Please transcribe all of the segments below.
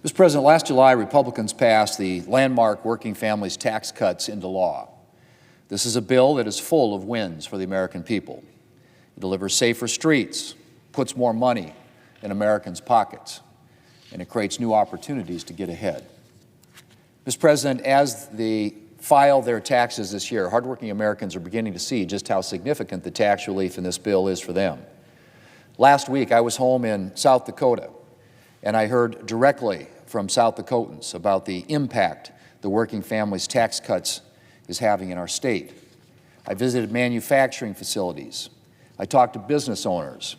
Mr. President, last July, Republicans passed the landmark Working Families Tax Cuts into law. This is a bill that is full of wins for the American people. It delivers safer streets, puts more money in Americans' pockets, and it creates new opportunities to get ahead. Mr. President, as they file their taxes this year, hardworking Americans are beginning to see just how significant the tax relief in this bill is for them. Last week, I was home in South Dakota, and I heard directly from South Dakotans about the impact the Working Families Tax Cuts is having in our state. I visited manufacturing facilities. I talked to business owners.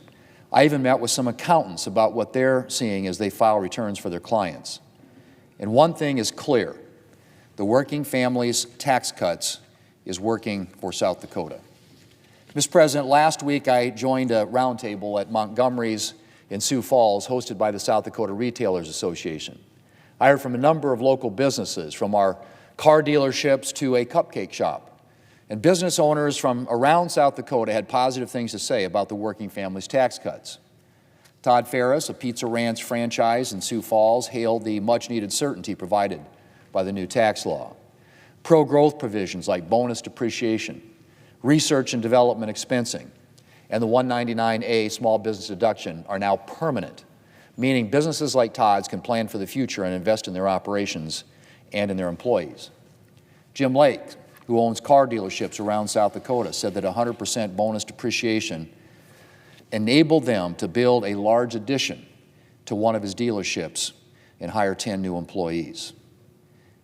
I even met with some accountants about what they're seeing as they file returns for their clients. And one thing is clear: the Working Families Tax Cuts is working for South Dakota. Mr. President, last week I joined a roundtable at Montgomery's in Sioux Falls, hosted by the South Dakota Retailers Association. I heard from a number of local businesses, from our car dealerships to a cupcake shop. And business owners from around South Dakota had positive things to say about the Working Families Tax Cuts. Todd Ferris, a Pizza Ranch franchise in Sioux Falls, hailed the much-needed certainty provided by the new tax law. Pro-growth provisions like bonus depreciation, research and development expensing, and the 199A small business deduction are now permanent, meaning businesses like Todd's can plan for the future and invest in their operations and in their employees. Jim Lake, who owns car dealerships around South Dakota, said that 100% bonus depreciation enabled them to build a large addition to one of his dealerships and hire 10 new employees.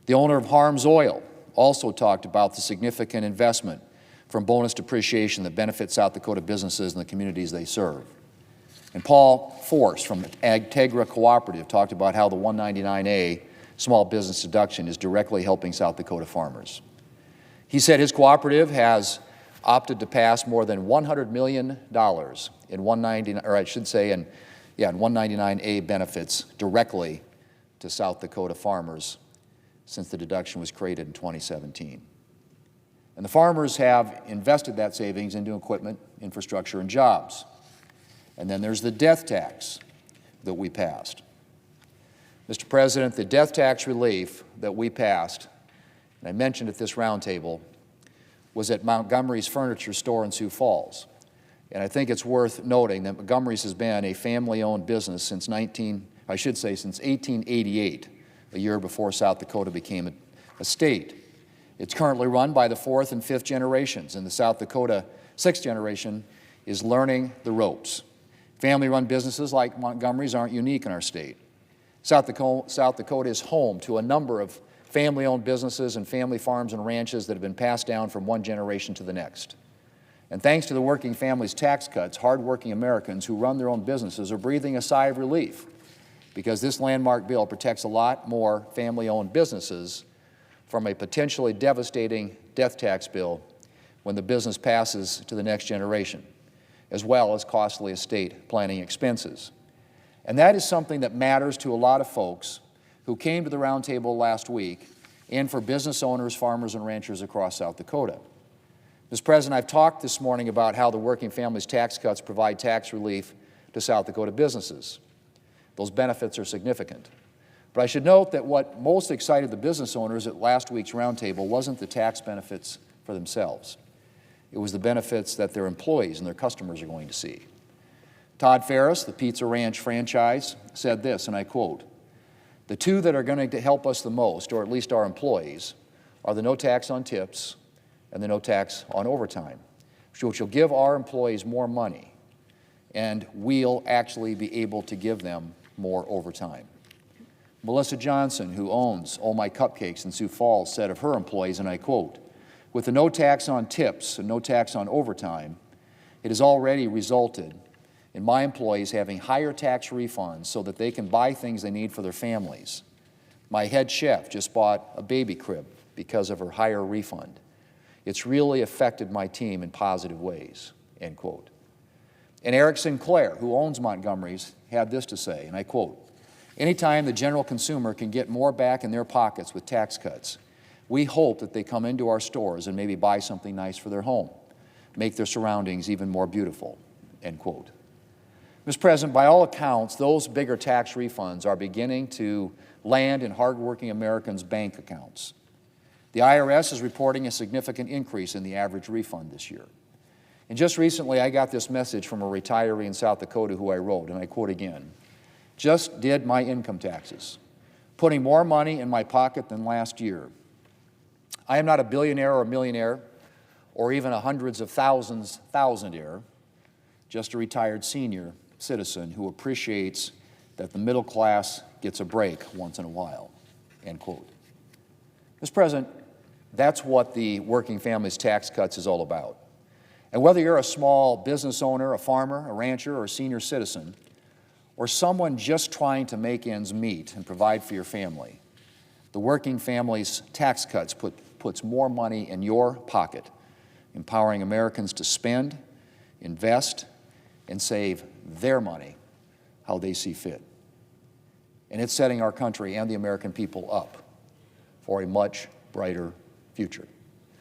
The owner of Harms Oil also talked about the significant investment from bonus depreciation that benefits South Dakota businesses and the communities they serve. And Paul Force from Agtegra Cooperative talked about how the 199A small business deduction is directly helping South Dakota farmers. He said his cooperative has opted to pass more than $100 million in 199A benefits directly to South Dakota farmers since the deduction was created in 2017. And the farmers have invested that savings into equipment, infrastructure, and jobs. And then there's the death tax that we passed. Mr. President, the death tax relief that we passed, and I mentioned at this roundtable, was at Montgomery's Furniture Store in Sioux Falls. And I think it's worth noting that Montgomery's has been a family-owned business since 1888, a year before South Dakota became a state. It's currently run by the fourth and fifth generations, and the South Dakota sixth generation is learning the ropes. Family-run businesses like Montgomery's aren't unique in our state. South Dakota is home to a number of family-owned businesses and family farms and ranches that have been passed down from one generation to the next. And thanks to the Working Families Tax Cuts, hardworking Americans who run their own businesses are breathing a sigh of relief, because this landmark bill protects a lot more family-owned businesses from a potentially devastating death tax bill when the business passes to the next generation, as well as costly estate planning expenses. And that is something that matters to a lot of folks who came to the roundtable last week, and for business owners, farmers, and ranchers across South Dakota. Mr. President, I've talked this morning about how the Working Families Tax Cuts provide tax relief to South Dakota businesses. Those benefits are significant. But I should note that what most excited the business owners at last week's roundtable wasn't the tax benefits for themselves. It was the benefits that their employees and their customers are going to see. Todd Ferris, the Pizza Ranch franchise, said this, and I quote, "The two that are going to help us the most, or at least our employees, are the no tax on tips and the no tax on overtime, which will give our employees more money, and we'll actually be able to give them more overtime." Melissa Johnson, who owns Oh My Cupcakes in Sioux Falls, said of her employees, and I quote, "With the no tax on tips and no tax on overtime, it has already resulted in my employees having higher tax refunds so that they can buy things they need for their families. My head chef just bought a baby crib because of her higher refund. It's really affected my team in positive ways," end quote. And Eric Sinclair, who owns Montgomery's, had this to say, and I quote, "Anytime the general consumer can get more back in their pockets with tax cuts, we hope that they come into our stores and maybe buy something nice for their home, make their surroundings even more beautiful," end quote. Mr. President, by all accounts, those bigger tax refunds are beginning to land in hardworking Americans' bank accounts. The IRS is reporting a significant increase in the average refund this year. And just recently, I got this message from a retiree in South Dakota who I wrote, and I quote again, "Just did my income taxes, putting more money in my pocket than last year. I am not a billionaire or a millionaire, or even a hundreds of thousandaire, just a retired senior citizen who appreciates that the middle class gets a break once in a while," end quote. Mr. President, that's what the Working Families Tax Cuts is all about. And whether you're a small business owner, a farmer, a rancher, or a senior citizen, or someone just trying to make ends meet and provide for your family, the Working Families Tax Cuts puts more money in your pocket, empowering Americans to spend, invest, and save their money how they see fit. And it's setting our country and the American people up for a much brighter future.